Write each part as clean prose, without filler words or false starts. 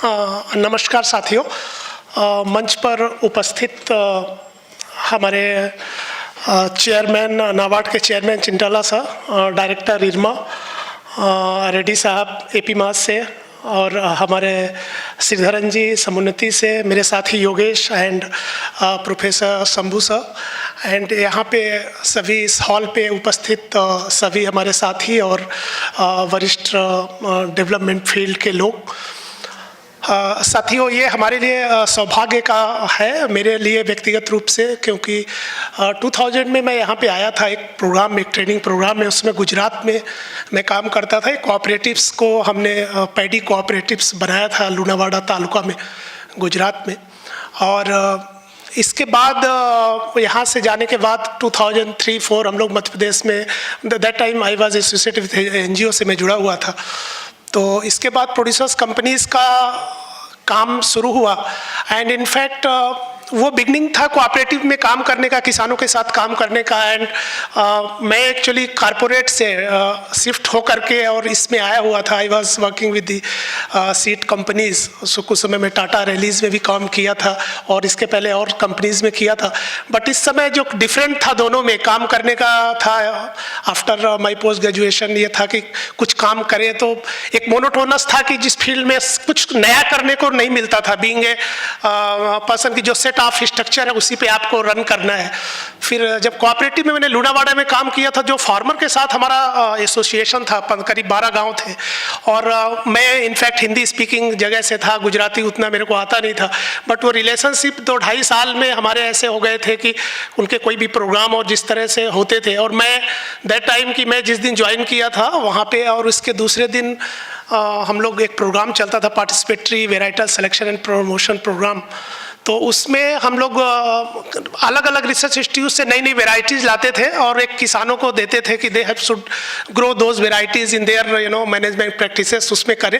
नमस्कार साथियों। मंच पर उपस्थित हमारे चेयरमैन, नाबार्ड के चेयरमैन चिंटाला साहब, डायरेक्टर इरमा रेड्डी साहब एपी मास से, और हमारे श्रीधरन जी समुन्नति से, मेरे साथी Yogesh and professor Shambhu sir, and यहाँ पे सभी इस हॉल पे उपस्थित सभी हमारे साथी और वरिष्ठ डेवलपमेंट फील्ड के लोग। साथियों, ये हमारे लिए सौभाग्य का है, मेरे लिए व्यक्तिगत रूप से, क्योंकि 2000 में मैं यहाँ पे आया था एक प्रोग्राम में, एक ट्रेनिंग प्रोग्राम में। उसमें गुजरात में मैं काम करता था। कोऑपरेटिव्स को हमने पैडी कोऑपरेटिव्स बनाया था लुणावाड़ा तालुका में, गुजरात में। और इसके बाद यहाँ से जाने के बाद 2003-04 हम लोग मध्य प्रदेश में, that time I was associated with NGO से मैं जुड़ा हुआ था। तो इसके बाद प्रोड्यूसर्स कंपनीज का काम शुरू हुआ, एंड इनफैक्ट वो बिगनिंग था कोऑपरेटिव में काम करने का, किसानों के साथ काम करने का। एंड मैं एक्चुअली कारपोरेट से शिफ्ट होकर के और इसमें आया हुआ था। आई was working with the seed companies. कुछ समय में टाटा रैलीज में भी काम किया था और इसके पहले और कंपनीज में किया था। बट इस समय जो डिफरेंट था दोनों में काम करने का था, आफ्टर माई पोस्ट ग्रेजुएशन, ये था कि कुछ काम करें तो एक मोनोटोनस था कि जिस फील्ड में कुछ नया करने को नहीं मिलता था। बीइंग ए पर्सन की जो सेट ऑफ स्ट्रक्चर है उसी पे आपको रन करना है। फिर जब कोऑपरेटिव में मैंने लुणावाड़ा में काम किया था, जो फार्मर के साथ हमारा एसोसिएशन था, करीब 12 गांव थे, और मैं इनफैक्ट हिंदी स्पीकिंग जगह से था, गुजराती उतना मेरे को आता नहीं था। बट वो रिलेशनशिप 2-2.5 साल में हमारे ऐसे हो गए थे कि उनके कोई भी प्रोग्राम और जिस तरह से होते थे, और मैं दैट टाइम की मैं जिस दिन ज्वाइन किया था वहाँ पे, और उसके दूसरे दिन हम लोग एक प्रोग्राम चलता था, participatory varietal selection and promotion programme. तो उसमें हम लोग अलग अलग रिसर्च इंस्टीट्यूट से नई नई वेराइटीज़ लाते थे और एक किसानों को देते थे कि they have should grow those varieties in their management practices, उसमें करें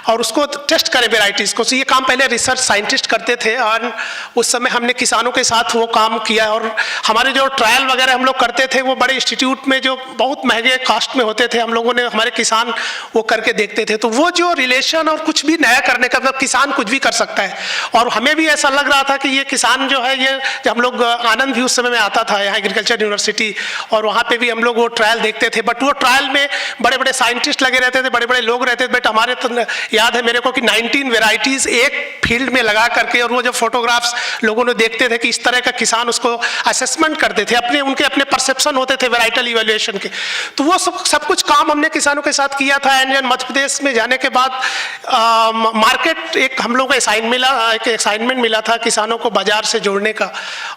और उसको टेस्ट करें वेराइटीज़ को। तो ये काम पहले रिसर्च साइंटिस्ट करते थे, और उस समय हमने किसानों के साथ वो काम किया। और हमारे जो ट्रायल वगैरह हम लोग करते थे वो बड़े इंस्टीट्यूट में जो बहुत महंगे कास्ट में होते थे, हम लोगों ने, हमारे किसान वो करके देखते थे। तो वो जो रिलेशन और कुछ भी नया करने का, मतलब किसान कुछ भी कर सकता है। और हमें भी ऐसा लग रहा था कि ये किसान जो है, ये हम लोग आनंद भी उस समय में आता था यहाँ एग्रीकल्चर यूनिवर्सिटी, और वहाँ पे भी हम लोग वो ट्रायल देखते थे। बट वो ट्रायल में बड़े बड़े साइंटिस्ट लगे रहते थे, बड़े बड़े लोग रहते थे। बट हमारे तो याद है मेरे को कि 19 वेराइटीज़ एक फील्ड में लगा करके, और वो जो फोटोग्राफ्स लोगों ने देखते थे कि इस तरह का किसान उसको असेसमेंट करते थे, उनके अपने परसेप्शन होते थे वेराइटल इवेल्युएशन के। तो वो सब कुछ काम हमने किसानों के साथ किया था। एंड मध्य प्रदेश में जाने के बाद मार्केट एक हम लोग को असाइनमेंट मिला था किसानों को बाजार से जोड़ने का।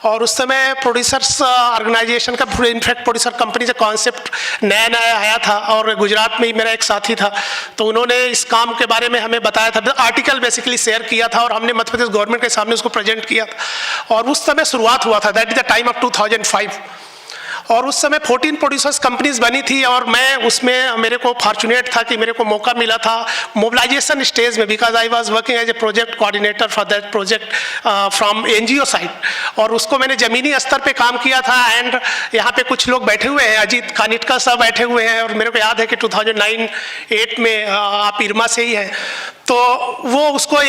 और उस समय प्रोड्यूसर्स ऑर्गेनाइजेशन का, इनफैक्ट प्रोड्यूसर कंपनी का कॉन्सेप्ट नया नया आया था, और गुजरात में ही मेरा एक साथी था, तो उन्होंने इस काम के बारे में हमें बताया था, आर्टिकल बेसिकली शेयर किया था, और हमने मध्य प्रदेश गवर्नमेंट के सामने उसको प्रेजेंट किया था। और उस समय शुरुआत हुआ था, that is the time of 2005। और उस समय 14 प्रोड्यूसर्स कंपनीज बनी थी, और मैं उसमें, मेरे को फॉर्चुनेट था कि मेरे को मौका मिला था मोबिलाइजेशन स्टेज में, because I was working as a project coordinator for that project from NGO side. और उसको मैंने ज़मीनी स्तर पे काम किया था। एंड यहाँ पे कुछ लोग बैठे हुए हैं, अजीत कानिटका साहब बैठे हुए हैं, और मेरे को याद है कि 2009-08 में आप इरमा से ही हैं। तो वो उसको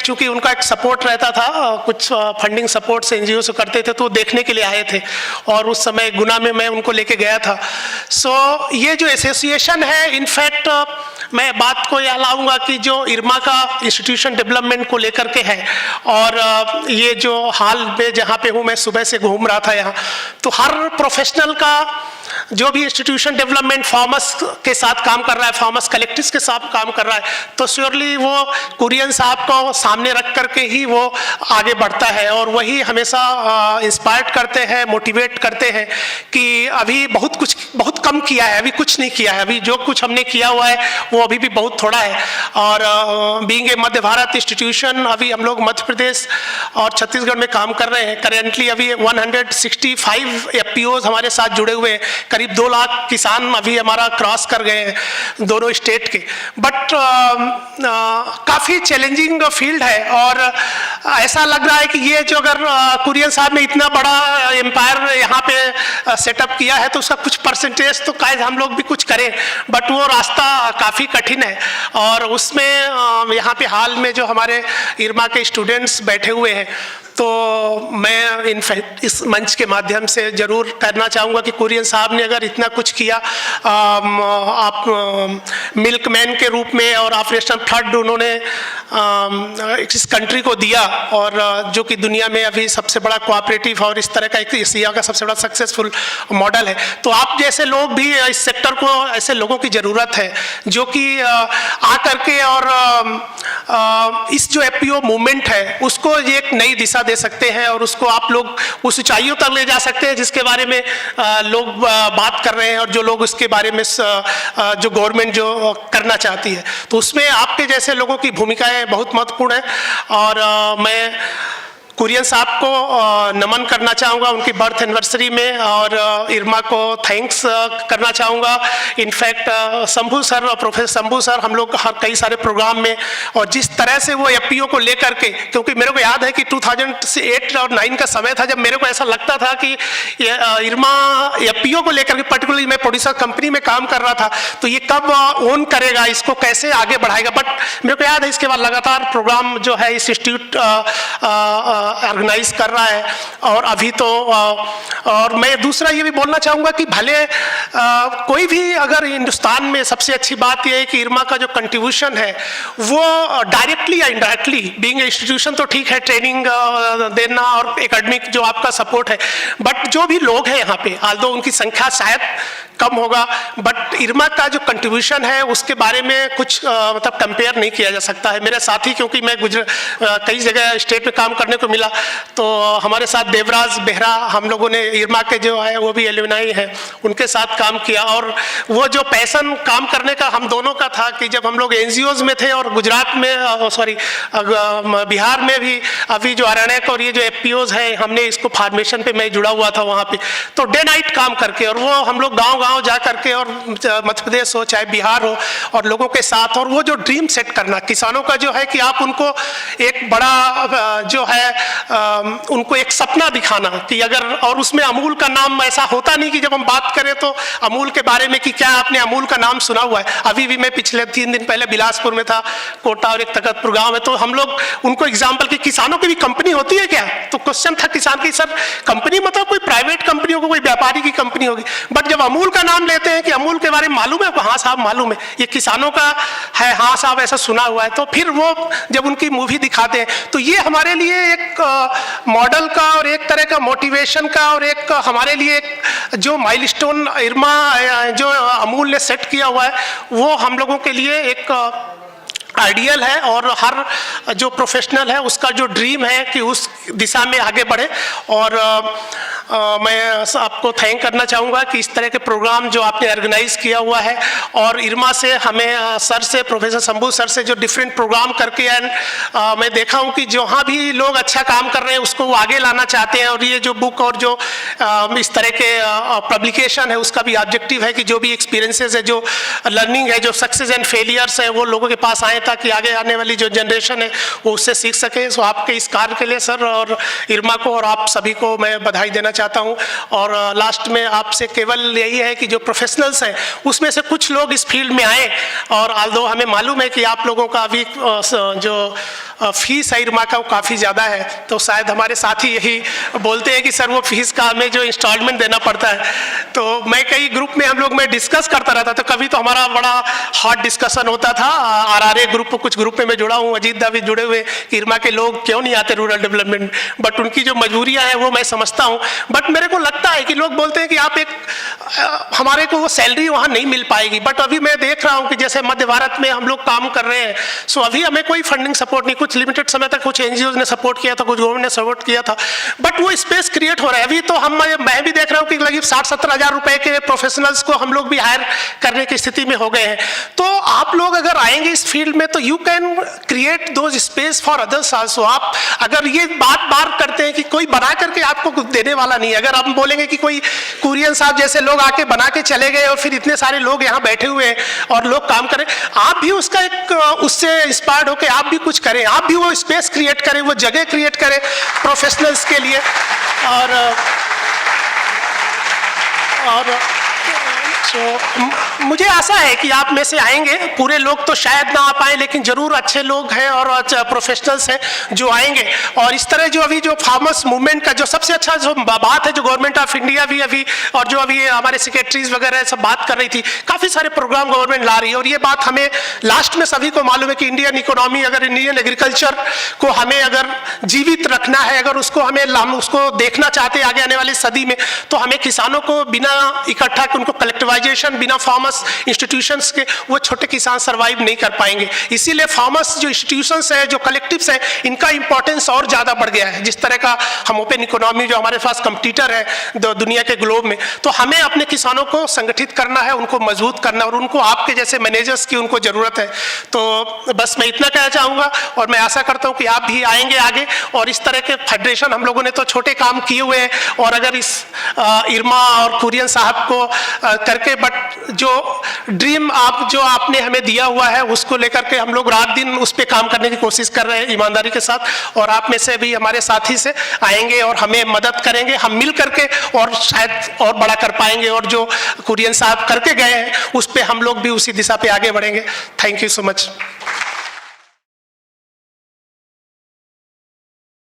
चूँकि उनका एक सपोर्ट रहता था, कुछ फंडिंग सपोर्ट से NGO से करते थे, तो देखने के लिए आए थे, और उस समय गुना में मैं उनको लेके गया था। सो ये जो एसोसिएशन है, इनफैक्ट मैं बात को यह लाऊंगा कि जो इरमा का इंस्टीट्यूशन डेवलपमेंट को लेकर के है, और ये जो हाल में जहाँ पे हूँ, मैं सुबह से घूम रहा था यहाँ, तो हर प्रोफेशनल का जो भी इंस्टीट्यूशन डेवलपमेंट फार्मर्स के साथ काम कर रहा है, फार्मर्स कलेक्टिव्स के साथ काम कर रहा है, तो श्योरली वो कुरियन साहब को सामने रख करके ही वो आगे बढ़ता है। और वही हमेशा इंस्पायर्ड करते हैं, मोटिवेट करते हैं कि अभी बहुत कम किया है, अभी कुछ नहीं किया है, अभी जो कुछ हमने किया हुआ है वो अभी भी बहुत थोड़ा है। और being a Madhya Bharat institution, अभी हम लोग मध्य प्रदेश और छत्तीसगढ़ में काम कर रहे हैं। करेंटली अभी 165 FPOs हमारे साथ जुड़े हुए हैं, करीब 2 लाख किसान अभी हमारा क्रॉस कर गए हैं दोनों स्टेट के। बट काफ़ी चैलेंजिंग फील्ड है, और ऐसा लग रहा है कि ये जो अगर कुरियन साहब ने इतना बड़ा एम्पायर यहाँ पे सेटअप किया है तो उसका कुछ परसेंटेज तो शायद हम लोग भी कुछ करें, बट वो रास्ता काफ़ी कठिन है। और उसमें यहाँ पे हाल में जो हमारे इरमा के स्टूडेंट्स बैठे हुए हैं, तो मैं इनफैक्ट इस मंच के माध्यम से ज़रूर कहना चाहूँगा कि कुरियन साहब ने अगर इतना कुछ किया, आप मिल्कमैन के रूप में और ऑपरेशन फ्लड उन्होंने इस कंट्री को दिया, और जो कि दुनिया में अभी सबसे बड़ा कोऑपरेटिव और इस तरह का एक एशिया का सबसे बड़ा सक्सेसफुल मॉडल है। तो आप जैसे लोग भी इस सेक्टर को, ऐसे लोगों की ज़रूरत है जो कि आ करके और इस जो एपीओ मूवमेंट है उसको एक नई दिशा दे सकते हैं और उसको आप लोग उस ऊंचाइयों तक ले जा सकते हैं जिसके बारे में लोग बात कर रहे हैं और जो लोग उसके बारे में जो गवर्नमेंट जो करना चाहती है, तो उसमें आपके जैसे लोगों की भूमिकाएं बहुत महत्वपूर्ण है। और मैं कुरियन साहब को नमन करना चाहूँगा उनकी बर्थ एनिवर्सरी में, और इरमा को थैंक्स करना चाहूँगा। इनफैक्ट शंभू सर और प्रोफेसर शंभू सर, हम लोग हर कई सारे प्रोग्राम में, और जिस तरह से वो एपीओ को लेकर के, क्योंकि मेरे को याद है कि 2008 और 9 का समय था जब मेरे को ऐसा लगता था कि इरमा एपीओ को लेकर के, पर्टिकुलरली मैं प्रोड्यूसर कंपनी में काम कर रहा था, तो ये कब ओन करेगा, इसको कैसे आगे बढ़ाएगा। बट मेरे को याद है इसके बाद लगातार प्रोग्राम जो है इस इंस्टीट्यूट ऑर्गेनाइज कर रहा है। और अभी तो और मैं दूसरा ये भी बोलना चाहूँगा कि भले कोई भी, अगर हिंदुस्तान में सबसे अच्छी बात यह है कि इरमा का जो कंट्रीब्यूशन है वो डायरेक्टली या इनडायरेक्टली, बीइंग इंस्टीट्यूशन तो ठीक है, ट्रेनिंग देना और एकेडमिक जो आपका सपोर्ट है, बट जो भी लोग हैं यहाँ पे, आल्दो उनकी संख्या शायद कम होगा, बट इरमा का जो कंट्रीब्यूशन है उसके बारे में कुछ मतलब कंपेयर नहीं किया जा सकता है। मेरे साथी, क्योंकि मैं कई जगह स्टेट में काम करने को मिला, तो हमारे साथ देवराज बेहरा, हम लोगों ने इरमा के जो है वो भी एलुमनाई है, उनके साथ काम किया। और वो जो पैशन काम करने का हम दोनों का था कि जब हम लोग एनजीओज में थे, और गुजरात में बिहार में भी अभी जो अरण्यक और ये जो एफपीओज है, हमने इसको फार्मेशन पे मैं जुड़ा हुआ था वहाँ पे, तो डे नाइट काम करके, और वो हम लोग गाँव जा करके, और मध्य प्रदेश हो चाहे बिहार हो, और लोगों के साथ, और वो जो ड्रीम सेट करना किसानों का जो है कि आप उनको एक बड़ा जो है उनको एक सपना दिखाना कि अगर, और उसमें अमूल का नाम ऐसा होता नहीं कि जब हम बात करें तो अमूल के बारे में कि क्या आपने अमूल का नाम सुना हुआ है। अभी भी मैं पिछले 3 दिन पहले बिलासपुर में था, कोटा और एक तखतपुर गांव में, तो हम लोग उनको एग्जाम्पल कि किसानों की भी कंपनी होती है क्या, तो क्वेश्चन था किसान की, सर कंपनी मतलब कोई प्राइवेट कंपनी होगी, कोई व्यापारी की कंपनी होगी, बट जब अमूल का नाम लेते हैं कि अमूल के बारे में मालूम है, हाँ साहब मालूम है, ये किसानों का है, हाँ साहब ऐसा सुना हुआ है। तो फिर वो जब उनकी मूवी दिखाते हैं तो ये हमारे लिए एक मॉडल का और एक तरह का मोटिवेशन का और एक हमारे लिए एक जो माइलस्टोन इरमा जो अमूल ने सेट किया हुआ है वो हम लोगों के लिए एक आइडियल है। और हर जो प्रोफेशनल है उसका जो ड्रीम है कि उस दिशा में आगे बढ़े। और मैं आपको थैंक करना चाहूँगा कि इस तरह के प्रोग्राम जो आपने ऑर्गेनाइज किया हुआ है, और इरमा से हमें सर से, प्रोफेसर शंभू सर से जो डिफरेंट प्रोग्राम करके मैं देखा हूँ कि जहाँ भी लोग अच्छा काम कर रहे हैं उसको वो आगे लाना चाहते हैं। और ये जो बुक और जो इस तरह के पब्लिकेशन है उसका भी ऑब्जेक्टिव है कि जो भी एक्सपीरियंसेस है, जो लर्निंग है, जो सक्सेस एंड फेलियर्स है, वो लोगों के पास आए ताकि आगे आने वाली जो जनरेशन है वो उससे सीख सके। सो आपके इस कार्य के लिए सर और इरमा को और आप सभी को मैं बधाई देना चाहता हूं। और लास्ट में आपसे केवल यही है कि जो प्रोफेशनल्स हैं उसमें से कुछ लोग इस फील्ड में आए, और आल्दो हमें मालूम है कि आप लोगों का अभी जो फीस है इरमा का वो काफ़ी ज़्यादा है, तो शायद हमारे साथी यही बोलते हैं कि सर वो फीस का हमें जो इंस्टॉलमेंट देना पड़ता है। तो मैं कई ग्रुप में हम लोग में डिस्कस करता रहता, तो कभी तो हमारा बड़ा हॉट डिस्कशन होता था। आरआरए ग्रुप, कुछ ग्रुप में मैं जुड़ा हूँ, अजीत दा भी जुड़े हुए कि इरमा के लोग क्यों नहीं आते रूरल डेवलपमेंट, बट उनकी जो मजबूरियाँ हैं वो मैं समझता हूँ। बट मेरे को लगता है कि लोग बोलते हैं कि आप हमारे को वो सैलरी वहाँ नहीं मिल पाएगी। बट अभी मैं देख रहा हूँ कि जैसे मध्य भारत में हम लोग काम कर रहे हैं, सो अभी हमें कोई फंडिंग सपोर्ट नहीं, कुछ लिमिटेड समय तक कुछ एनजीओ ने सपोर्ट किया था, कुछ गवर्नमेंट ने सपोर्ट किया था, बट वो स्पेस क्रिएट हो रहा है। अभी तो मैं भी देख रहा हूँ कि लगभग 60-70 हज़ार रुपए के प्रोफेशनल्स को हम लोग भी हायर करने की स्थिति में हो गए हैं। तो आप लोग अगर आएंगे इस फील्ड में तो you can create those space for others also. आप अगर ये बार करते हैं कि कोई बना करके आपको कुछ देने वाला नहीं, अगर आप बोलेंगे कि कोई कुरियन साहब जैसे लोग आके बना के चले गए और फिर इतने सारे लोग यहाँ बैठे हुए हैं और लोग काम करें, आप भी उसका एक उससे इंस्पायर्ड होकर आप भी कुछ करें, आप आप भी वो स्पेस क्रिएट करें, वो जगह क्रिएट करें प्रोफेशनल्स के लिए। और तो मुझे आशा है कि आप में से आएंगे, पूरे लोग तो शायद ना आ पाए, लेकिन जरूर अच्छे लोग हैं और प्रोफेशनल्स हैं जो आएंगे। और इस तरह जो अभी जो फार्मर्स मूवमेंट का जो सबसे अच्छा जो बात है, जो गवर्नमेंट ऑफ इंडिया भी अभी और जो अभी हमारे सेक्रेटरीज वगैरह सब बात कर रही थी, काफ़ी सारे प्रोग्राम गवर्नमेंट ला रही है। और ये बात हमें लास्ट में सभी को मालूम है कि इंडियन इकोनॉमी, अगर इंडियन एग्रीकल्चर को हमें अगर जीवित रखना है, अगर उसको हम उसको देखना चाहते हैं आगे आने वाली सदी में, तो हमें किसानों को बिना इकट्ठा उनको कलेक्टिवाइजेशन, बिना फार्मर्स इंस्टीट्यूशंस के वो छोटे किसान सरवाइव नहीं कर पाएंगे। इसीलिए फार्मर्स जो इंस्टीट्यूशंस है, जो कलेक्टिव्स है, इनका इंपॉर्टेंस और ज़्यादा बढ़ गया है। जिस तरह का हम ओपन इकोनॉमी जो हमारे पास कंपटीटर है दुनिया के ग्लोब में, तो हमें अपने किसानों को संगठित करना है, उनको मजबूत करना, और उनको आपके जैसे मैनेजर्स की उनको ज़रूरत है। तो बस मैं इतना कहना चाहूँगा, और मैं आशा करता हूँ कि आप भी आएंगे आगे। और इस तरह के फेडरेशन हम लोगों ने तो छोटे काम किए हुए हैं, और अगर इस इरमा और कुरियन साहब को करके, बट जो ड्रीम जो आपने हमें दिया हुआ है, उसको लेकर के हम लोग रात दिन उस पर काम करने की कोशिश कर रहे हैं ईमानदारी के साथ। और आप में से भी हमारे साथी से आएंगे और हमें मदद करेंगे, हम मिल करके और शायद और बड़ा कर पाएंगे। और जो कुरियन साहब करके गए हैं, उस पर हम लोग भी उसी दिशा पे आगे बढ़ेंगे। Thank you so much.